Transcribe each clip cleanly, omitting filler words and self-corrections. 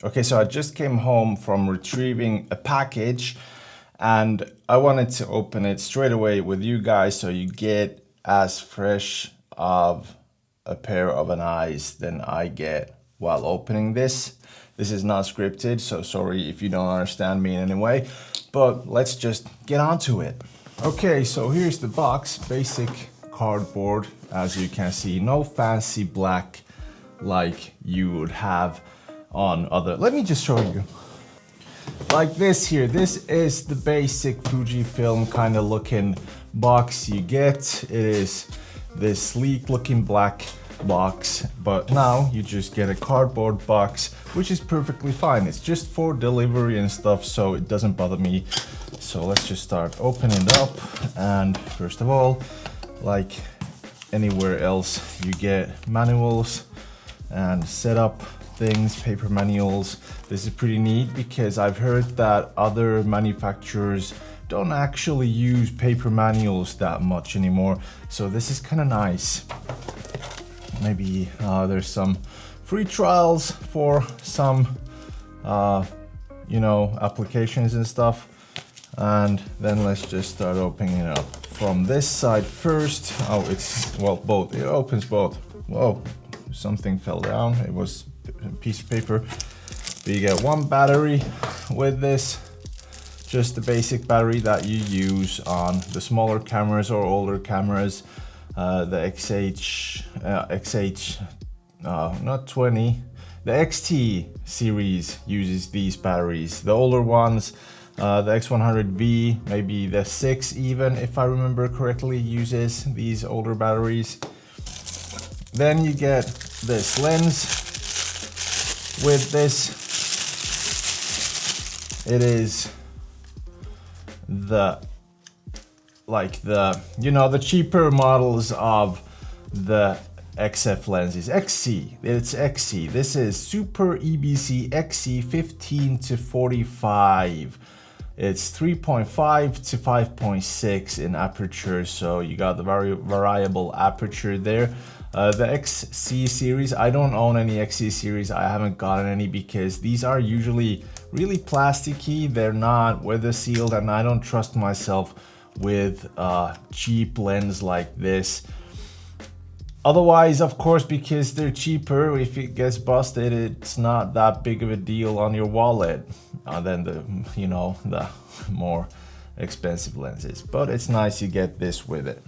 Okay, so I just came home from retrieving a package and I wanted to open it straight away with you guys so you get as fresh of a pair of an eyes than I get while opening this. This is not scripted, so sorry if you don't understand me in any way, but let's just get on to it. Okay, so here's the box, basic cardboard, as you can see, no fancy black like you would have on other. Let me just show you. Like this here, this is the basic Fujifilm kind of looking box you get. It is this sleek looking black box, but now you just get a cardboard box, which is perfectly fine. It's just for delivery and stuff, so it doesn't bother me. So let's just start opening it up. And first of all, like anywhere else, you get manuals and setup things, paper manuals. This is pretty neat because I've heard that other manufacturers don't actually use paper manuals that much anymore. So this is kind of nice. Maybe there's some free trials for some, you know, applications and stuff. And then let's just start opening it up from this side first. Oh, it's, well, both. It opens both. Whoa, something fell down. It was a piece of paper. But you get one battery with this. Just the basic battery that you use on the smaller cameras or older cameras. The not 20, the XT series uses these batteries. The older ones, the X100V, maybe the 6 even, if I remember correctly, uses these older batteries. Then you get this lens. With this, it is the, like the, you know, the cheaper models of the XF lenses. XC, it's XC. This is Super EBC XC 15 to 45. It's 3.5 to 5.6 in aperture, so you got the variable aperture there. The XC series, I don't own any XC series. I haven't gotten any because these are usually really plasticky. They're not weather sealed, and I don't trust myself with a cheap lens like this. Otherwise, of course, because they're cheaper, if it gets busted, it's not that big of a deal on your wallet than the, you know, the more expensive lenses. But it's nice you get this with it.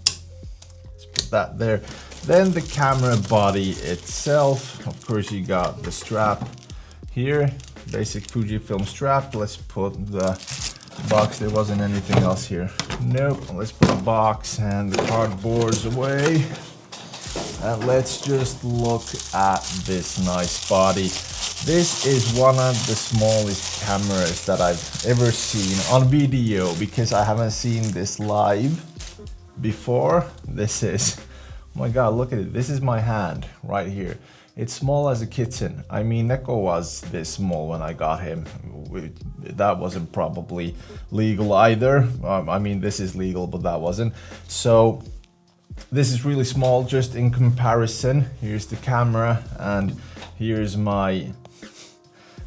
Let's put that there. Then the camera body itself. Of course, you got the strap here, basic Fujifilm strap. Let's put the box. There wasn't anything else here. Nope. Let's put the box and the cardboards away. And let's just look at this nice body. This is one of the smallest cameras that I've ever seen on video because I haven't seen this live before. This is, oh my god, look at it. This is my hand right here. It's small as a kitten. I mean, Neko was this small when I got him. That wasn't probably legal either. I mean, this is legal, but that wasn't. So this is really small just in comparison. Here's the camera and here's my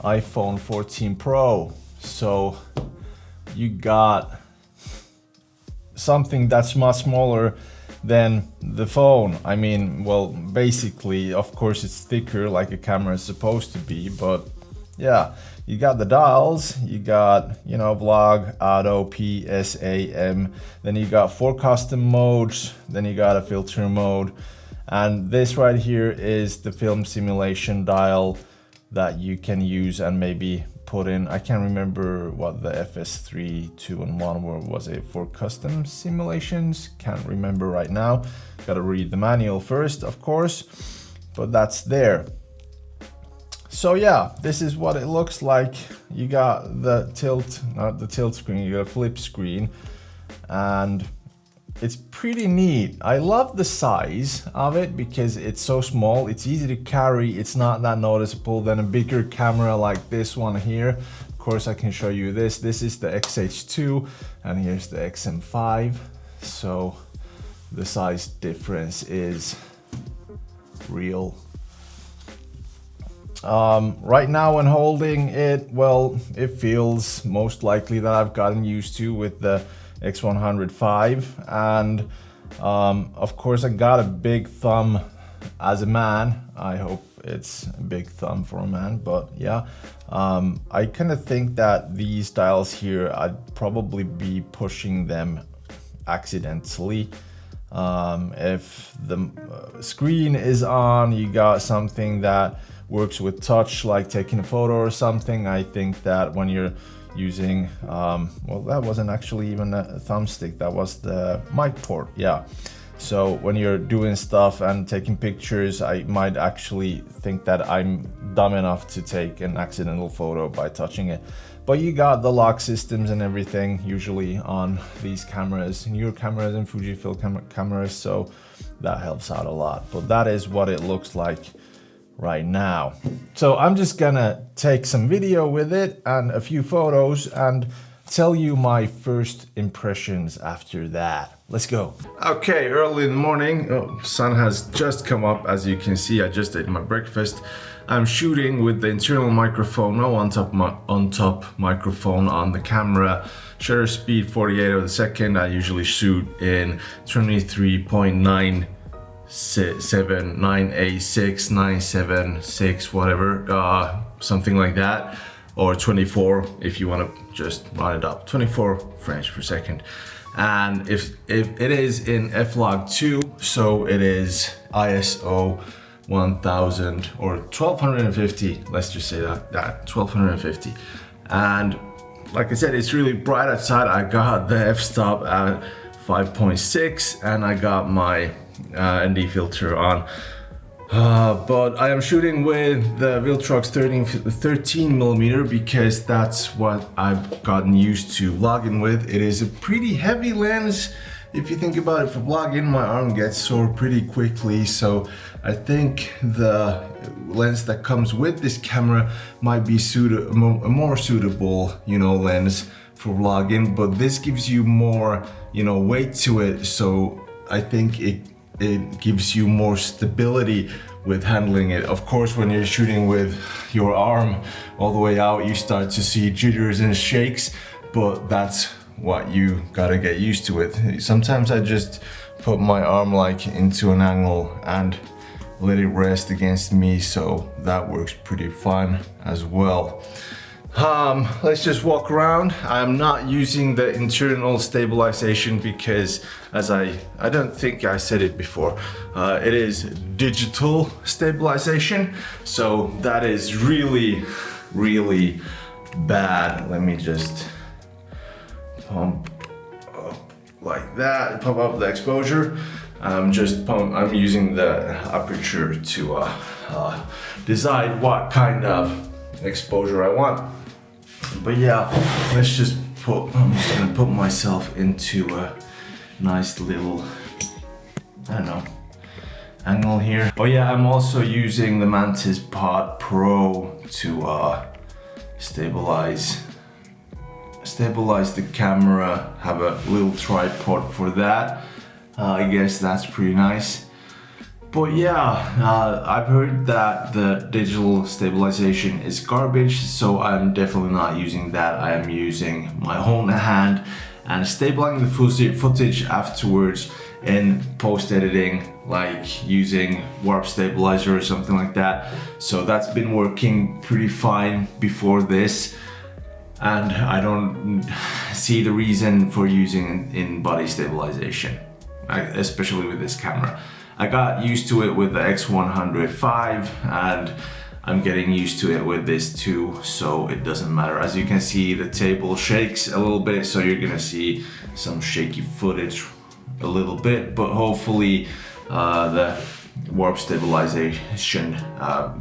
iPhone 14 Pro. So you got something that's much smaller than the phone. I mean, well, basically, of course, it's thicker like a camera is supposed to be, but yeah, you got the dials, you got, you know, vlog, auto, P, S, A, M, then you got 4 custom modes, then you got a filter mode, and this right here is the film simulation dial that you can use and maybe put in. I can't remember what the FS3 2-in-1 were. Was it for custom simulations? Can't remember right now. Gotta read the manual first, of course, but that's there. So yeah, this is what it looks like. You got the tilt, not the tilt screen, you got a flip screen, and it's pretty neat. I love the size of it because it's so small, it's easy to carry, it's not that noticeable than a bigger camera like this one here. Of course, I can show you this. This is the XH2 and here's the XM5. So the size difference is real. Right now when holding it, well, it feels most likely that I've gotten used to with the X105, and of course I got a big thumb as a man. I hope it's a big thumb for a man, but yeah. I kind of think that these dials here, I'd probably be pushing them accidentally. If the screen is on, you got something that works with touch, like taking a photo or something. I think that when you're using, well, that wasn't actually even a thumbstick, that was the mic port, yeah. So when you're doing stuff and taking pictures, I might actually think that I'm dumb enough to take an accidental photo by touching it. But you got the lock systems and everything usually on these cameras, newer cameras and Fujifilm cameras, so that helps out a lot. But that is what it looks like right now. So I'm just gonna take some video with it and a few photos and tell you my first impressions after that. Let's go. Okay, early in the morning. Oh, sun has just come up. As you can see, I just ate my breakfast. I'm shooting with the internal microphone, no on-top microphone on the camera. Shutter speed 48 of the second. I usually shoot in 23.9 9A6, 976, whatever, something like that, or 24 if you want to just run it up, 24 frames per second. And if it is in f-log2, so it is ISO 1000 or 1250, let's just say that 1250. And like I said, it's really bright outside. I got the f-stop at 5.6 and I got my ND filter on, but I am shooting with the Viltrox 13mm because that's what I've gotten used to vlogging with. It is a pretty heavy lens. If you think about it, for vlogging, my arm gets sore pretty quickly, so I think the lens that comes with this camera might be a more suitable, you know, lens for vlogging, but this gives you more, you know, weight to it, so I think it gives you more stability with handling it. Of course, when you're shooting with your arm all the way out, you start to see jitters and shakes, but that's what you gotta get used to it. Sometimes I just put my arm like into an angle and let it rest against me, so that works pretty fine as well. Let's just walk around. I'm not using the internal stabilization because, as I don't think I said it before, it is digital stabilization, so that is really bad. Let me just pump up like that, pump up the exposure. I'm using the aperture to decide what kind of exposure I want. But yeah, I'm just gonna put myself into a nice little, I don't know, angle here. Oh yeah, I'm also using the Mantispod Pro to stabilize the camera. Have a little tripod for that. I guess that's pretty nice. But yeah, I've heard that the digital stabilization is garbage, so I'm definitely not using that. I am using my own hand and stabilizing the footage afterwards in post-editing, like using warp stabilizer or something like that. So that's been working pretty fine before this, and I don't see the reason for using in-body stabilization, especially with this camera. I got used to it with the X105 and I'm getting used to it with this too, so it doesn't matter. As you can see, the table shakes a little bit, so you're gonna see some shaky footage a little bit, but hopefully the warp stabilization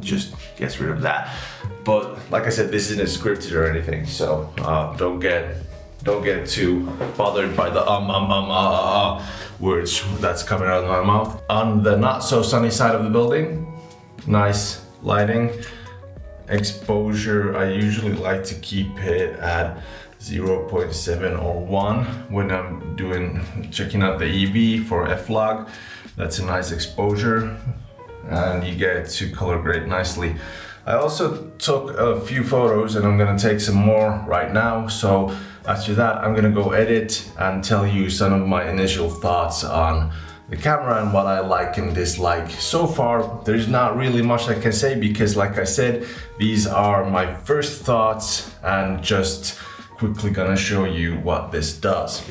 just gets rid of that. But like I said, this isn't scripted or anything, so don't get too bothered by the words that's coming out of my mouth. On the not so sunny side of the building, nice lighting. Exposure, I usually like to keep it at 0.7 or 1 when I'm checking out the EV for f-log. That's a nice exposure and you get to color grade nicely. I also took a few photos and I'm gonna take some more right now. So after that, I'm gonna go edit and tell you some of my initial thoughts on the camera and what I like and dislike. So far, there's not really much I can say because like I said, these are my first thoughts and just quickly gonna show you what this does.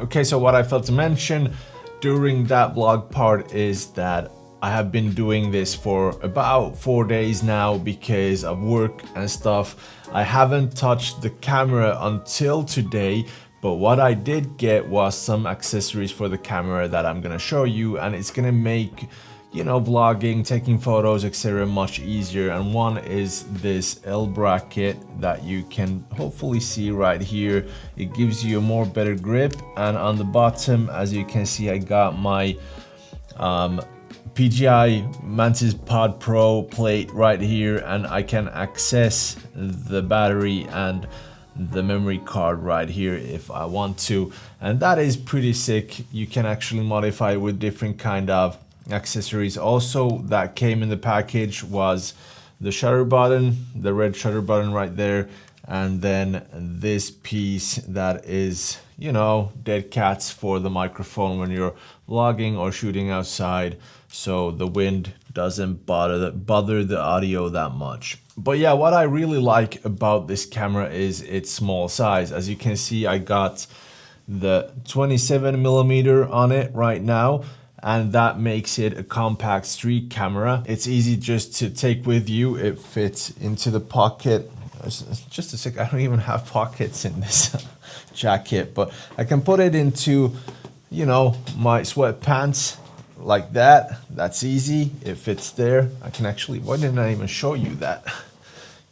Okay, so what I failed to mention during that vlog part is that I have been doing this for about 4 days now because of work and stuff. I haven't touched the camera until today, but what I did get was some accessories for the camera that I'm gonna show you, and it's gonna make, you know, vlogging, taking photos, etc. much easier. And one is this L bracket that you can hopefully see right here. It gives you a more better grip, and on the bottom, as you can see, I got my PGI Mantispod Pro plate right here, and I can access the battery and the memory card right here if I want to, and that is pretty sick. You can actually modify it with different kind of accessories. Also, that came in the package was the shutter button, the red shutter button right there, and then this piece that is, you know, dead cats for the microphone when you're vlogging or shooting outside, so the wind doesn't bother the audio that much. But yeah, what I really like about this camera is its small size. As you can see, I got the 27mm on it right now, and that makes it a compact street camera. It's easy just to take with you. It fits into the pocket. Just a sec, I don't even have pockets in this jacket, but I can put it into, you know, my sweatpants like that. That's easy. It fits there. I can actually, why didn't I even show you that?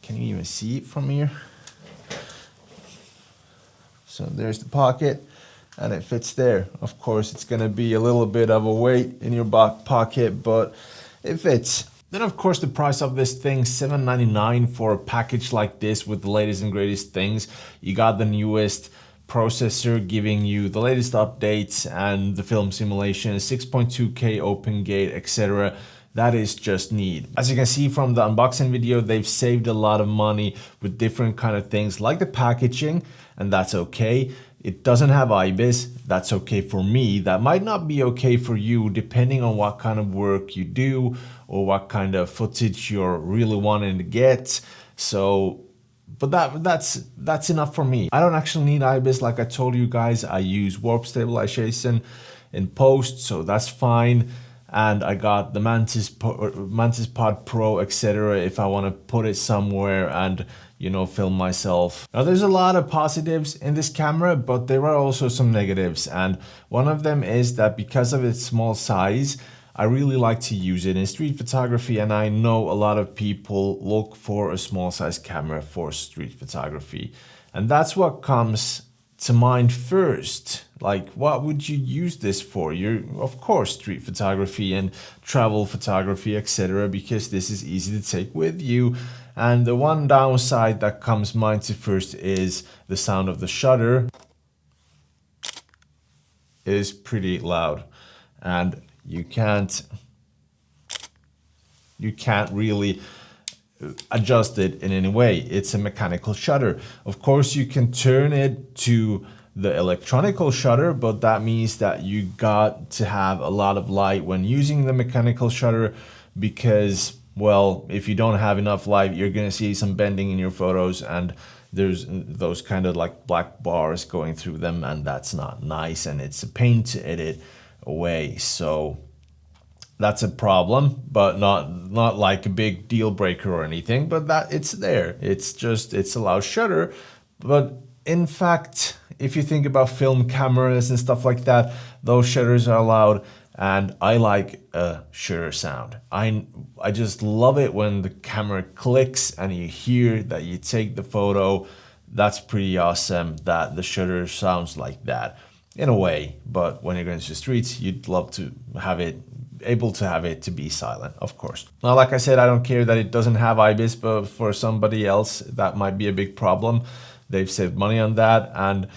Can you even see it from here? So there's the pocket, and it fits there. Of course, it's gonna be a little bit of a weight in your back pocket, but it fits. Then of course the price of this thing, $7.99 for a package like this with the latest and greatest things. You got the newest processor giving you the latest updates and the film simulation, 6.2K open gate, etc. That is just neat. As you can see from the unboxing video, they've saved a lot of money with different kind of things like the packaging, and that's okay. It doesn't have IBIS, that's okay for me. That might not be okay for you depending on what kind of work you do or what kind of footage you're really wanting to get. So, but that's enough for me. I don't actually need IBIS like I told you guys. I use warp stabilization in post, so that's fine. And I got the Mantispod Pro, etc. if I want to put it somewhere and, you know, film myself. Now there's a lot of positives in this camera, but there are also some negatives. And one of them is that because of its small size, I really like to use it in street photography, and I know a lot of people look for a small size camera for street photography. And that's what comes to mind first. Like, what would you use this for? You're, of course, street photography and travel photography, etc., because this is easy to take with you. And the one downside that comes mind to first is the sound of the shutter is pretty loud, and you can't really adjust it in any way. It's a mechanical shutter. Of course, you can turn it to the electronical shutter, but that means that you got to have a lot of light when using the mechanical shutter, because, well, if you don't have enough light, you're gonna see some bending in your photos, and there's those kind of like black bars going through them, and that's not nice, and it's a pain to edit away. So that's a problem, but not like a big deal breaker or anything, but that it's there. It's just, it's a loud shutter. But in fact, if you think about film cameras and stuff like that, those shutters are loud, and I like a shutter sound. I just love it when the camera clicks and you hear that you take the photo. That's pretty awesome that the shutter sounds like that in a way. But when you're going to the streets, you'd love to have it able to have it to be silent, of course. Now, like I said, I don't care that it doesn't have IBIS, but for somebody else, that might be a big problem. they've saved money on that, and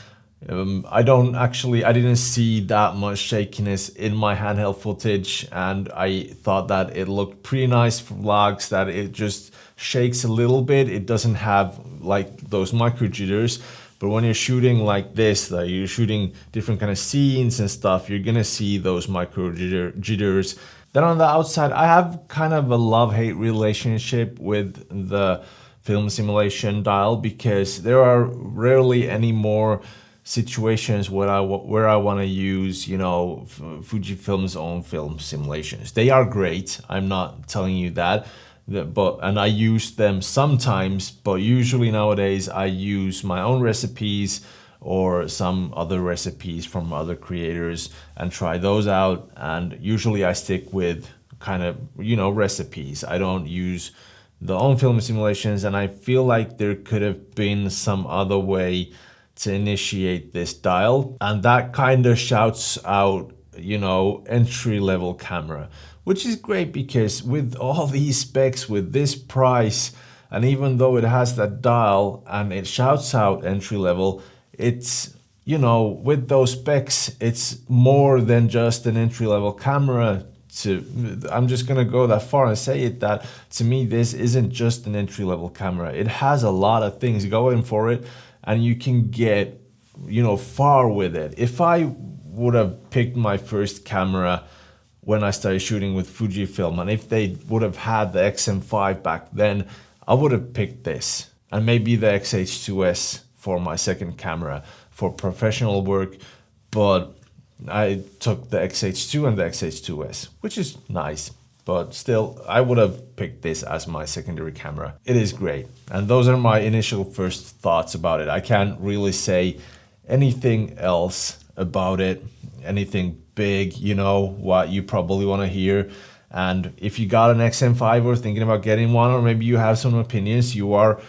I didn't see that much shakiness in my handheld footage, and I thought that it looked pretty nice for vlogs, that it just shakes a little bit. It doesn't have like those micro jitters, but when you're shooting like this, like you're shooting different kind of scenes and stuff, you're gonna see those micro jitters. Then on the outside, I have kind of a love-hate relationship with the film simulation dial, because there are rarely any more situations where I want to use, you know, Fujifilm's own film simulations. They are great, I'm not telling you that, and I use them sometimes, but usually nowadays I use my own recipes or some other recipes from other creators and try those out, and usually I stick with kind of, you know, recipes. I don't use the own film simulations, and I feel like there could have been some other way to initiate this dial, and that kind of shouts out, you know, entry-level camera, which is great, because with all these specs, with this price, and even though it has that dial and it shouts out entry-level, it's, you know, with those specs, it's more than just an entry-level camera. I'm just gonna go that far and say it, that to me this isn't just an entry-level camera. It has a lot of things going for it, and you can get, you know, far with it. If I would have picked my first camera when I started shooting with Fujifilm, and if they would have had the X-M5 back then, I would have picked this, and maybe the X-H2S for my second camera for professional work, but I took the X-H2 and the X-H2S, which is nice, but still, I would have picked this as my secondary camera. It is great, and those are my initial first thoughts about it. I can't really say anything else about it, anything big, you know, what you probably want to hear. And if you got an X-M5 or thinking about getting one, or maybe you have some opinions, you are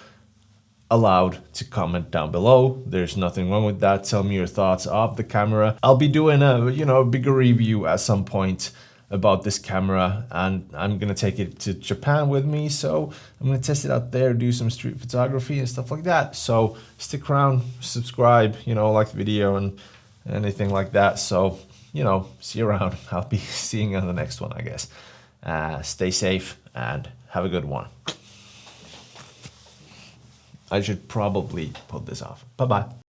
allowed to comment down below. There's nothing wrong with that. Tell me your thoughts of the camera. I'll be doing a, you know, a bigger review at some point about this camera, and I'm gonna take it to Japan with me, so I'm gonna test it out there, do some street photography and stuff like that. So stick around, subscribe, you know, like the video and anything like that. So, you know, see you around. I'll be seeing you on the next one, I guess. Stay safe and have a good one. I should probably put this off. Bye-bye.